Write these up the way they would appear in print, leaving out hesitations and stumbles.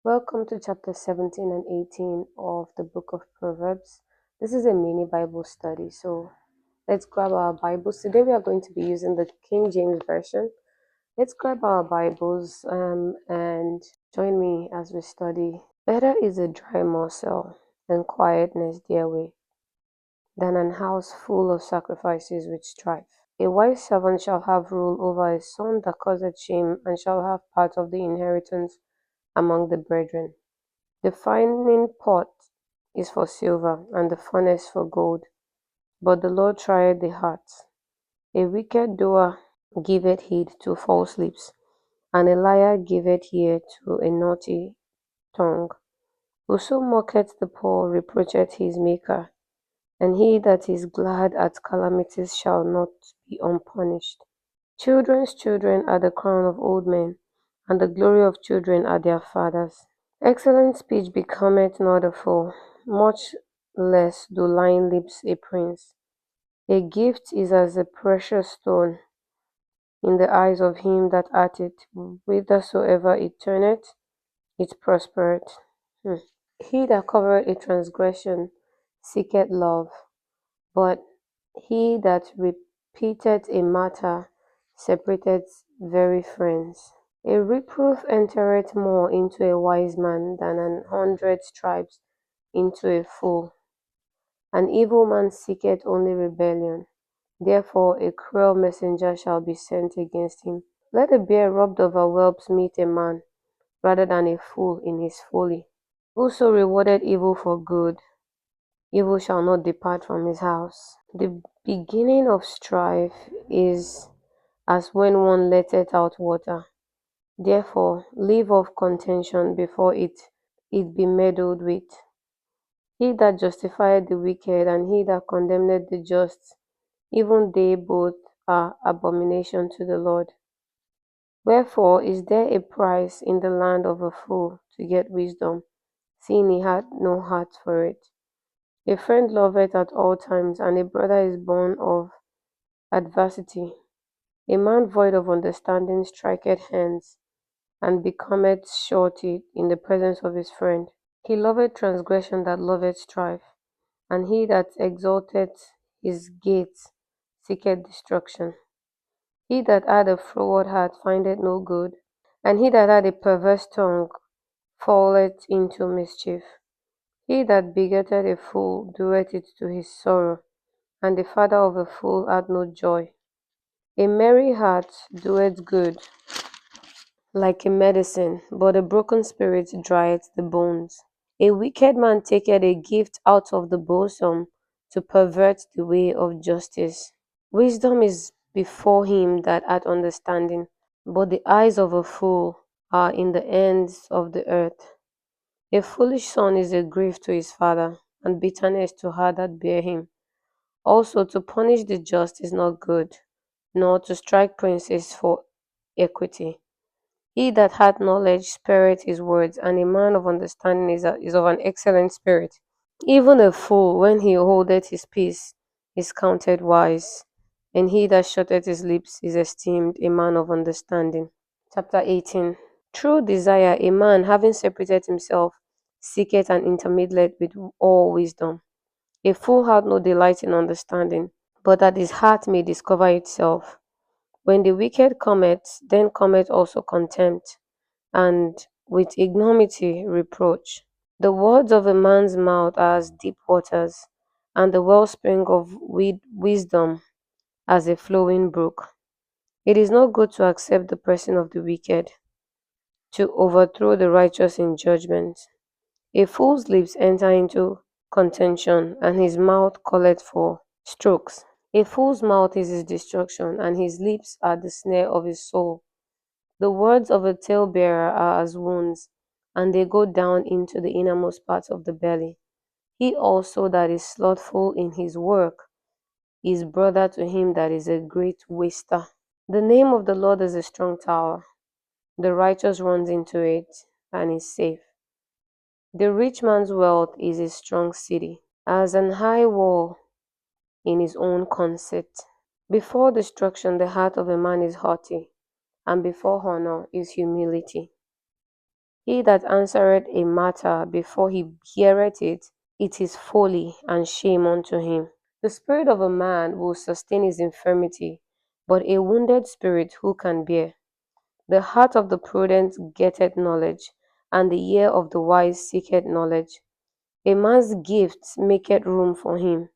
Welcome to chapter 17 and 18 of the book of Proverbs. This is a mini Bible study, so let's grab our Bibles. Today we are going to be using the King James Version. Let's grab our Bibles and join me as we study. Better is a dry morsel and quietness therewith than an house full of sacrifices with strife. A wise servant shall have rule over a son that causeth shame, and shall have part of the inheritance among the brethren. The fining pot is for silver, and the furnace for gold: but the Lord trieth the hearts. A wicked doer giveth heed to false lips, and a liar giveth ear to a naughty tongue. Whoso mocketh the poor reproacheth his Maker, and he that is glad at calamities shall not be unpunished. Children's children are the crown of old men, and the glory of children are their fathers. Excellent speech becometh not a fool, much less do lying lips a prince. A gift is as a precious stone in the eyes of him that hath it: whithersoever it turneth, it prospereth. He that covereth a transgression seeketh love, but he that repeateth a matter separateth very friends. A reproof entereth more into a wise man than 100 stripes into a fool. An evil man seeketh only rebellion, therefore a cruel messenger shall be sent against him. Let a bear robbed of her whelps meet a man, rather than a fool in his folly. Whoso rewarded evil for good, evil shall not depart from his house. The beginning of strife is as when one letteth out water. Therefore leave off contention before it be meddled with. He that justifieth the wicked, and he that condemneth the just, even they both are abomination to the Lord. Wherefore is there a price in the land of a fool to get wisdom, seeing he had no heart for it? A friend loveth at all times, and a brother is born of adversity. A man void of understanding striketh hands, and becometh surety in the presence of his friend. He loveth transgression that loveth strife, and he that exalteth his gates seeketh destruction. He that hath a froward heart findeth no good, and he that hath a perverse tongue falleth into mischief. He that begetteth a fool doeth it to his sorrow, and the father of a fool hath no joy. A merry heart doeth good like a medicine, but a broken spirit drieth the bones. A wicked man taketh a gift out of the bosom to pervert the way of justice. Wisdom is before him that hath understanding, but the eyes of a fool are in the ends of the earth. A foolish son is a grief to his father, and bitterness to her that bare him. Also to punish the just is not good, nor to strike princes for equity. He that hath knowledge spareth his words, and a man of understanding is of an excellent spirit. Even a fool, when he holdeth his peace, is counted wise, and he that shutteth his lips is esteemed a man of understanding. Chapter 18. Through desire, a man, having separated himself, seeketh an intermediate with all wisdom. A fool hath no delight in understanding, but that his heart may discover itself. When the wicked cometh, then cometh also contempt, and with ignominy reproach. The words of a man's mouth are as deep waters, and the wellspring of wisdom as a flowing brook. It is not good to accept the person of the wicked, to overthrow the righteous in judgment. A fool's lips enter into contention, and his mouth calleth for strokes. A fool's mouth is his destruction, and his lips are the snare of his soul. The words of a talebearer are as wounds, and they go down into the innermost parts of the belly. He also that is slothful in his work is brother to him that is a great waster. The name of the Lord is a strong tower. The righteous runs into it and is safe. The rich man's wealth is a strong city, as an high wall in his own conceit. Before destruction the heart of a man is haughty, and before honor is humility. He that answereth a matter before he heareth it, it is folly and shame unto him. The spirit of a man will sustain his infirmity, but a wounded spirit who can bear? The heart of the prudent getteth knowledge, and the ear of the wise seeketh knowledge. A man's gift maketh room for him,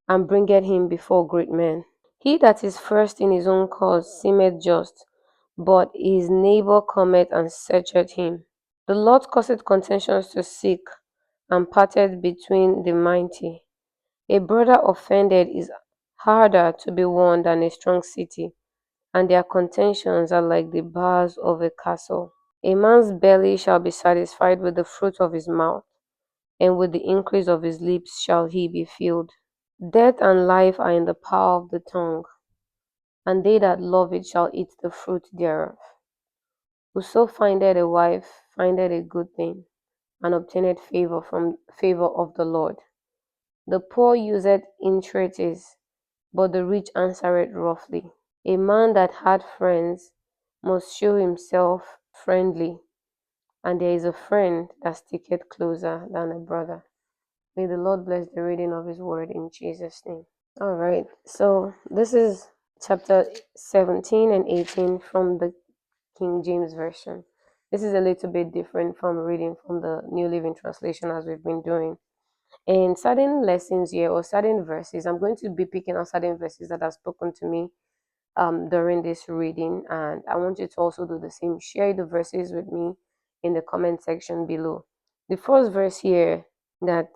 and bringeth him before great men. He that is first in his own cause seemeth just, but his neighbour cometh and searcheth him. The Lord causeth contentions to cease, and parteth between the mighty. A brother offended is harder to be won than a strong city, and their contentions are like the bars of a castle. A man's belly shall be satisfied with the fruit of his mouth, and with the increase of his lips shall he be filled. Death and life are in the power of the tongue, and they that love it shall eat the fruit thereof. Whoso findeth a wife findeth a good thing, and obtaineth favor of the Lord. The poor useth entreaties, but the rich answereth roughly. A man that hath friends must show himself friendly, and there is a friend that sticketh closer than a brother. May the Lord bless the reading of his word in Jesus' name. All right, so this is chapter 17 and 18 from the King James Version. This is a little bit different from reading from the New Living Translation as we've been doing. And certain lessons here or certain verses, I'm going to be picking out certain verses that have spoken to me during this reading, and I want you to also do the same. Share the verses with me in the comment section below. The first verse here that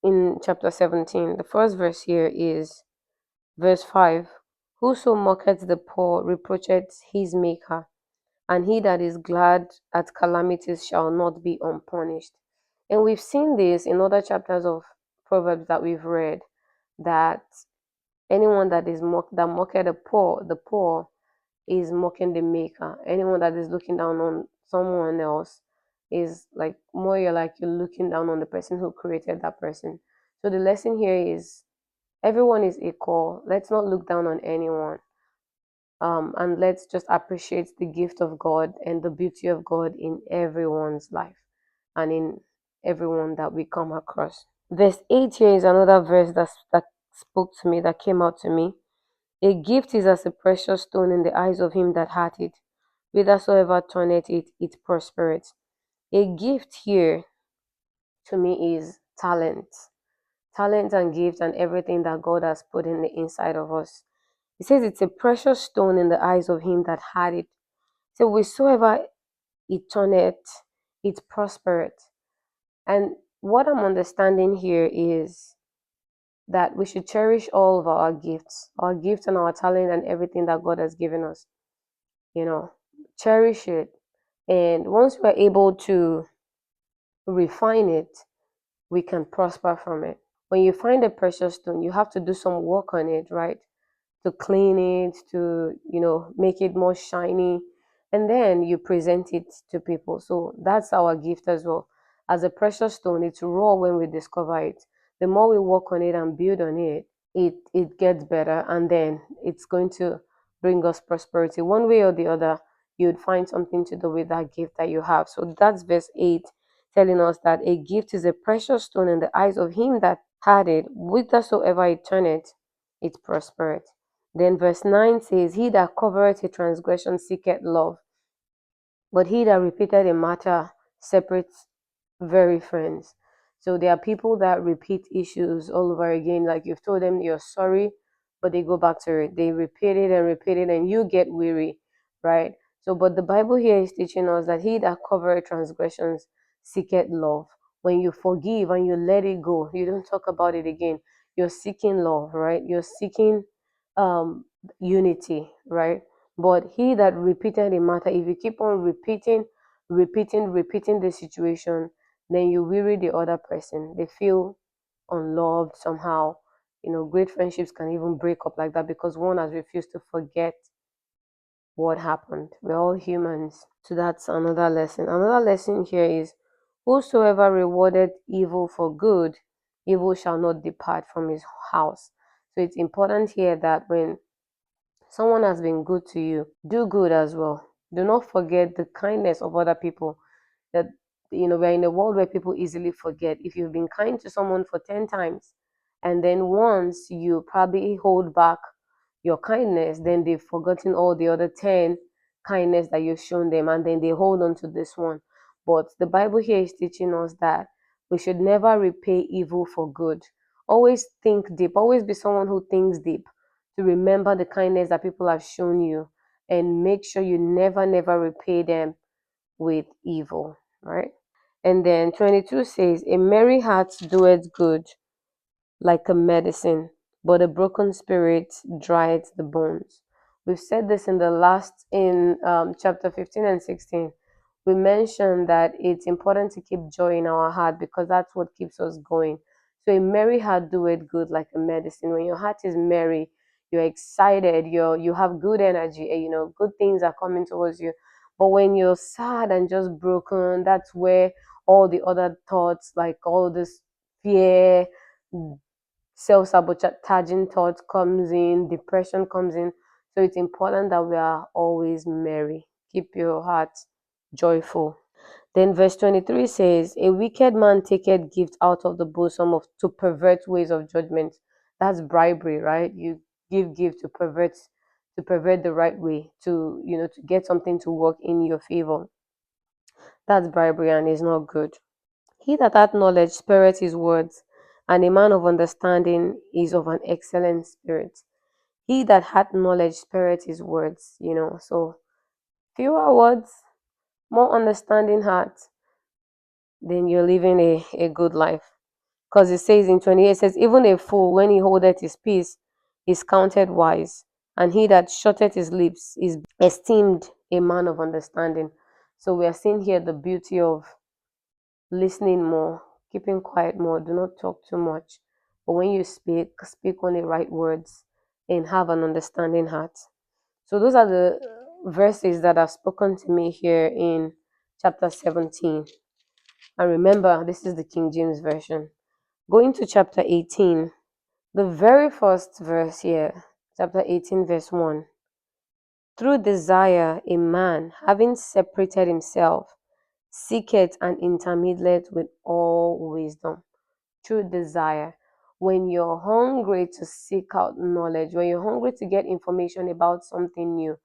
in chapter 17, the first verse here is verse 5. Whoso mocketh the poor reproacheth his maker, and he that is glad at calamities shall not be unpunished. And we've seen this in other chapters of Proverbs that we've read, that anyone that is that mocketh the poor is mocking the maker. Anyone that is looking down on someone else is like more you're looking down on the person who created that person. So the lesson here is everyone is equal. Let's not look down on anyone. And let's just appreciate the gift of God and the beauty of God in everyone's life and in everyone that we come across. Verse 8 here is another verse that spoke to me, that came out to me. A gift is as a precious stone in the eyes of him that hath it. Whithersoever turneth it, it prospereth. A gift here to me is talent. Talent and gift and everything that God has put in the inside of us. He says it's a precious stone in the eyes of him that had it. So whatsoever it turneth, it prospereth. And what I'm understanding here is that we should cherish all of our gifts and our talent and everything that God has given us. Cherish it. And once we're able to refine it, we can prosper from it. When you find a precious stone, you have to do some work on it, right? To clean it, to, make it more shiny, and then you present it to people. So that's our gift as well. As a precious stone, it's raw when we discover it. The more we work on it and build on it, it gets better, and then it's going to bring us prosperity. One way or the other, you'd find something to do with that gift that you have. So that's verse 8 telling us that a gift is a precious stone in the eyes of him that had it. Whithersoever it turneth, it prospereth. Then verse 9 says, he that covereth a transgression seeketh love, but he that repeateth a matter separates very friends. So there are people that repeat issues all over again. Like you've told them you're sorry, but they go back to it. They repeat it and repeat it, and you get weary, right? So, but the Bible here is teaching us that he that covereth transgressions seeketh love. When you forgive and you let it go, you don't talk about it again. You're seeking love, right? You're seeking um unity, right? But he that repeated a matter, if you keep on repeating the situation, then you weary the other person. They feel unloved somehow. Great friendships can even break up like that because one has refused to forget what happened. We're all humans. So that's another lesson. Another lesson here is whosoever rewarded evil for good, evil shall not depart from his house. So it's important here that when someone has been good to you, do good as well. Do not forget the kindness of other people. That we're in a world where people easily forget. If you've been kind to someone for 10 times and then once you probably hold back your kindness, then they've forgotten all the other 10 kindness that you've shown them, and then they hold on to this one. But the Bible here is teaching us that we should never repay evil for good. Always think deep, always be someone who thinks deep, to remember the kindness that people have shown you, and make sure you never repay them with evil, right? And then 22 says, a merry heart doeth good like a medicine, but a broken spirit drieth the bones. We've said this in the last, in chapter 15 and 16. We mentioned that it's important to keep joy in our heart because that's what keeps us going. So a merry heart doeth good like a medicine. When your heart is merry, you're excited, you have good energy, and good things are coming towards you. But when you're sad and just broken, that's where all the other thoughts, like all this fear, self-sabotaging thoughts comes in, depression comes in. So it's important that we are always merry. Keep your heart joyful. Then verse 23 says, a wicked man taketh gift out of the bosom of to pervert ways of judgment. That's bribery, right? You give gift to pervert the right way, to get something to work in your favor. That's bribery and is not good. He that hath knowledge spareth his words, and a man of understanding is of an excellent spirit. He that hath knowledge spareth his words, So fewer words, more understanding heart, then you're living a good life. Because it says in 28, it says, even a fool, when he holdeth his peace, is counted wise, and he that shutteth his lips is esteemed a man of understanding. So we are seeing here the beauty of listening more, keeping quiet more, do not talk too much. But when you speak only right words and have an understanding heart. So those are the verses that have spoken to me here in chapter 17. And remember, this is the King James Version. Going to chapter 18, the very first verse here, chapter 18, verse 1. Through desire, a man, having separated himself, seeketh and intermeddleth with all wisdom. Through desire. When you're hungry to seek out knowledge, when you're hungry to get information about something new,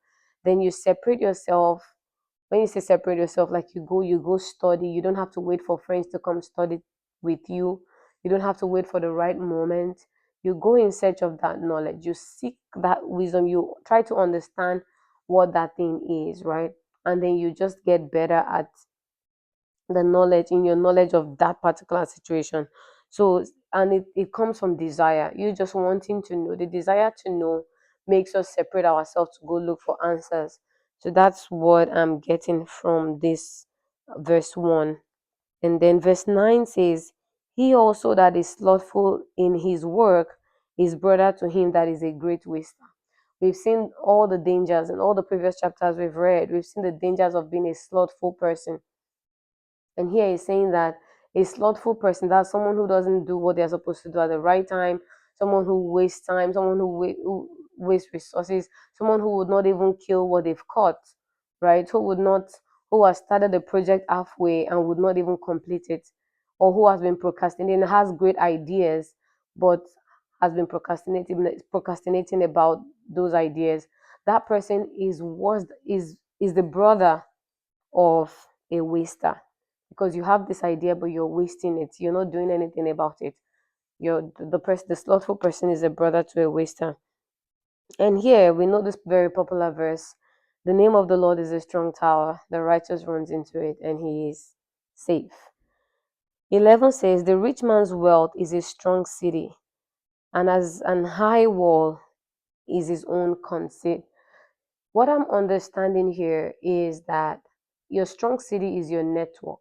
then you separate yourself. When you say separate yourself, like you go study. You don't have to wait for friends to come study with you. You don't have to wait for the right moment. You go in search of that knowledge. You seek that wisdom. You try to understand what that thing is, right? And then you just get better at the knowledge, in your knowledge of that particular situation. So, and it comes from desire, you just wanting to know. The desire to know makes us separate ourselves to go look for answers. So that's what I'm getting from this verse 1. And then verse 9 says, he also that is slothful in his work is brother to him that is a great waster. We've seen all the dangers in all the previous chapters we've read. We've seen the dangers of being a slothful person. And here he's saying that a slothful person, that's someone who doesn't do what they're supposed to do at the right time, someone who wastes time, someone who wastes resources, someone who would not even kill what they've caught, right? Who has started a project halfway and would not even complete it, or who has been procrastinating, has great ideas, but has been procrastinating about those ideas. That person is worse, is the brother of a waster, because you have this idea but you're wasting it, you're not doing anything about it. The slothful person is a brother to a waster. And here we know this very popular verse, the name of the Lord is a strong tower, the righteous runs into it and he is safe. 11 says, the rich man's wealth is a strong city, and as an high wall is his own conceit. What I'm understanding here is that your strong city is your network.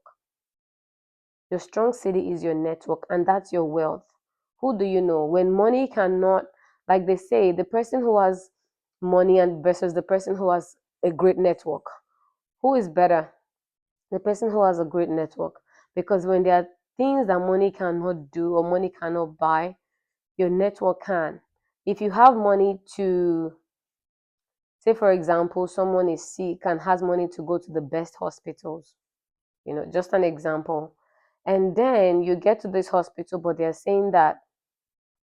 Your strong city is your network, and that's your wealth. Who do you know? When money cannot, like they say, the person who has money and versus the person who has a great network, who is better? The person who has a great network. Because when there are things that money cannot do or money cannot buy, your network can. If you have money to, say, for example, someone is sick and has money to go to the best hospitals, just an example. And then you get to this hospital, but they're saying that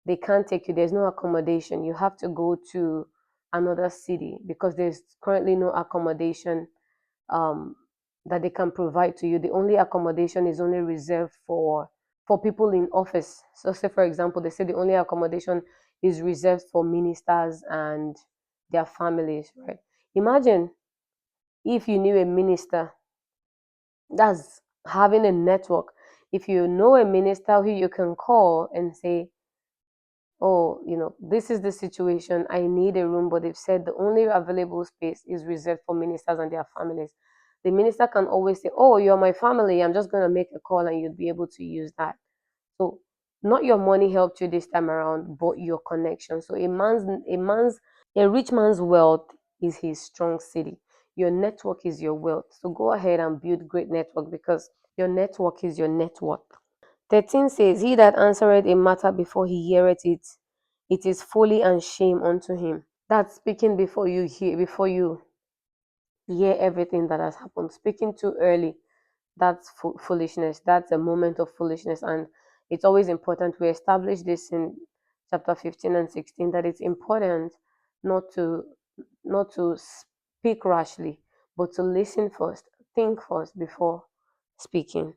they can't take you. There's no accommodation. You have to go to another city because there's currently no accommodation um, that they can provide to you. The only accommodation is only reserved for people in office. So, say for example, they say the only accommodation is reserved for ministers and their families, right? Imagine if you knew a minister that's having a network. If you know a minister who you can call and say, oh, this is the situation. I need a room, but they've said the only available space is reserved for ministers and their families. The minister can always say, oh, you're my family. I'm just going to make a call and you'll be able to use that. So, not your money helped you this time around, but your connection. So, a rich man's wealth is his strong city. Your network is your wealth. So, go ahead and build great network because your network is your net worth. 13 says, he that answereth a matter before he heareth it, it is folly and shame unto him. That's speaking before you hear everything that has happened. Speaking too early, that's foolishness. That's a moment of foolishness. And it's always important. We establish this in chapter 15 and 16 that it's important not to speak rashly, but to listen first, think first before speaking.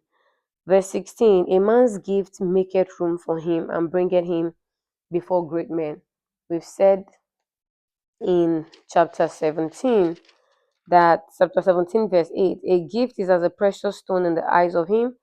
Verse 16, a man's gift maketh room for him and bringeth him before great men. We've said in chapter 17 verse 8, a gift is as a precious stone in the eyes of him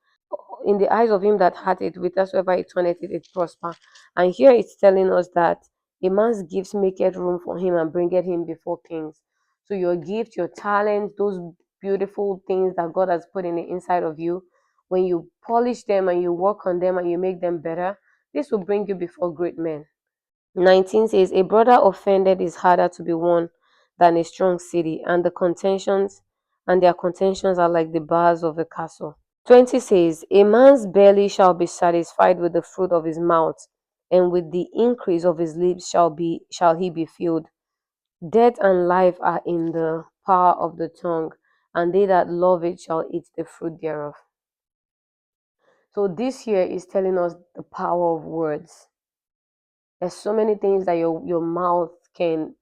that hath it, whithersoever it turneth it, it prosper. And here it's telling us that a man's gifts maketh room for him and bringeth him before kings. So your gift, your talent, those beautiful things that God has put in the inside of you, when you polish them and you work on them and you make them better, this will bring you before great men. 19 says, a brother offended is harder to be won than a strong city, and their contentions are like the bars of a castle. 20 says, a man's belly shall be satisfied with the fruit of his mouth, and with the increase of his lips shall he be filled. Death and life are in the power of the tongue, and they that love it shall eat the fruit thereof. So this here is telling us the power of words. There's so many things that your mouth can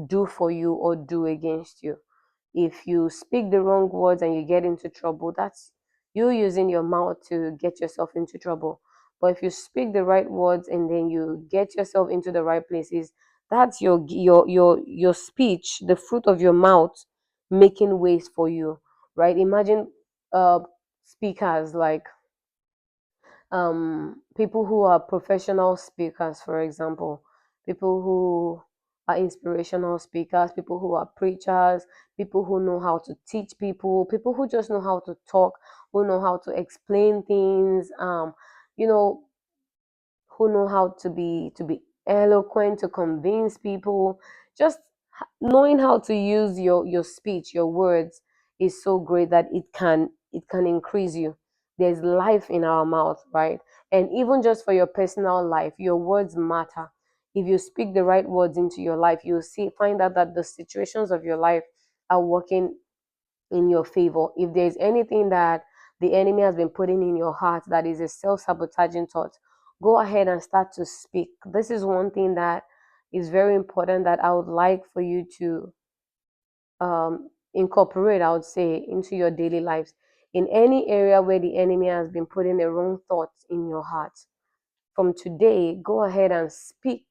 do for you or do against you. If you speak the wrong words and you get into trouble, that's you using your mouth to get yourself into trouble. But if you speak the right words and then you get yourself into the right places, that's your speech, the fruit of your mouth, making ways for you, right? Imagine speakers like people who are professional speakers, for example, people who are inspirational speakers, people who are preachers, people who know how to teach people who just know how to talk, who know how to explain things, you know, who know how to be eloquent, to convince people. Just knowing how to use your speech, your words, is so great that it can increase you. There's life in our mouth, right? And even just for your personal life, your words matter. If you speak the right words into your life, you'll find out that the situations of your life are working in your favor. If there's anything that the enemy has been putting in your heart that is a self-sabotaging thought, go ahead and start to speak. This is one thing that is very important that I would like for you to incorporate, I would say, into your daily lives. In any area where the enemy has been putting the wrong thoughts in your heart, from today, go ahead and speak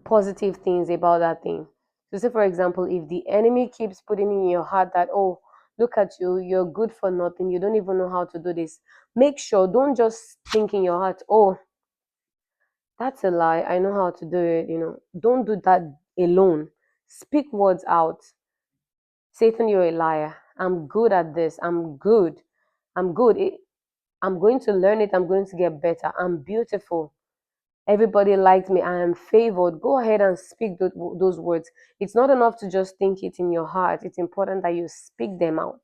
positive things about that thing. So, say for example, if the enemy keeps putting in your heart that, oh, look at you, you're good for nothing, you don't even know how to do this, make sure, don't just think in your heart, oh, that's a lie, I know how to do it. Don't do that alone. Speak words out. Satan, you're a liar. I'm good at this. I'm good. I'm good. I'm going to learn it. I'm going to get better. I'm beautiful. Everybody likes me. I am favored. Go ahead and speak those words. It's not enough to just think it in your heart. It's important that you speak them out.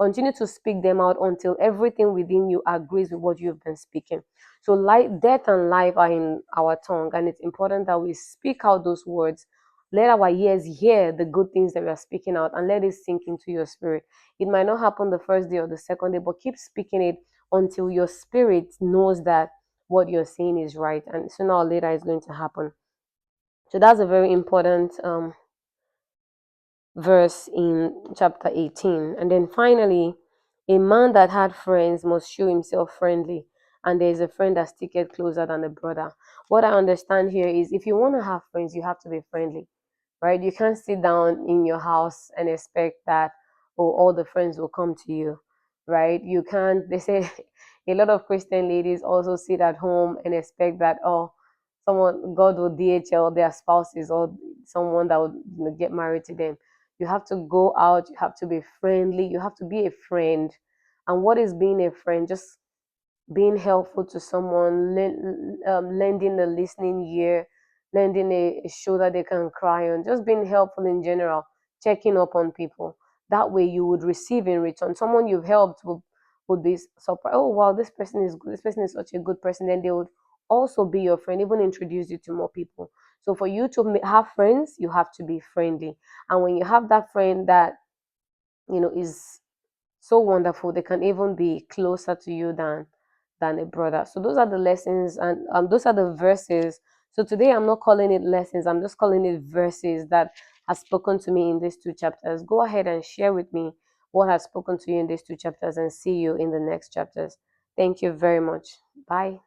Continue to speak them out until everything within you agrees with what you've been speaking. So death and life are in our tongue, and it's important that we speak out those words Let our ears hear the good things that we are speaking out, and let it sink into your spirit. It might not happen the first day or the second day, but keep speaking it until your spirit knows that what you're saying is right, and sooner or later it's going to happen. So that's a very important verse in chapter 18. And then finally, a man that had friends must show himself friendly, and there is a friend that sticketh closer than a brother. What I understand here is, if you want to have friends, you have to be friendly, right? You can't sit down in your house and expect that, oh, all the friends will come to you, right? You can't, they say, a lot of Christian ladies also sit at home and expect that, oh, someone, God will DHL their spouses, or someone that would, get married to them. You have to go out, you have to be friendly, you have to be a friend. And what is being a friend? Just being helpful to someone, lending a listening ear, lending a shoulder they can cry on, just being helpful in general, checking up on people. That way you would receive in return. Someone you've helped would be surprised. Oh, wow, this person is good. This person is such a good person. Then they would also be your friend, even introduce you to more people. So for you to have friends, you have to be friendly. And when you have that friend that, is so wonderful, they can even be closer to you than a brother. So those are the lessons, and those are the verses. So today I'm not calling it lessons, I'm just calling it verses that has spoken to me in these two chapters. Go ahead and share with me what has spoken to you in these two chapters, and see you in the next chapters. Thank you very much. Bye.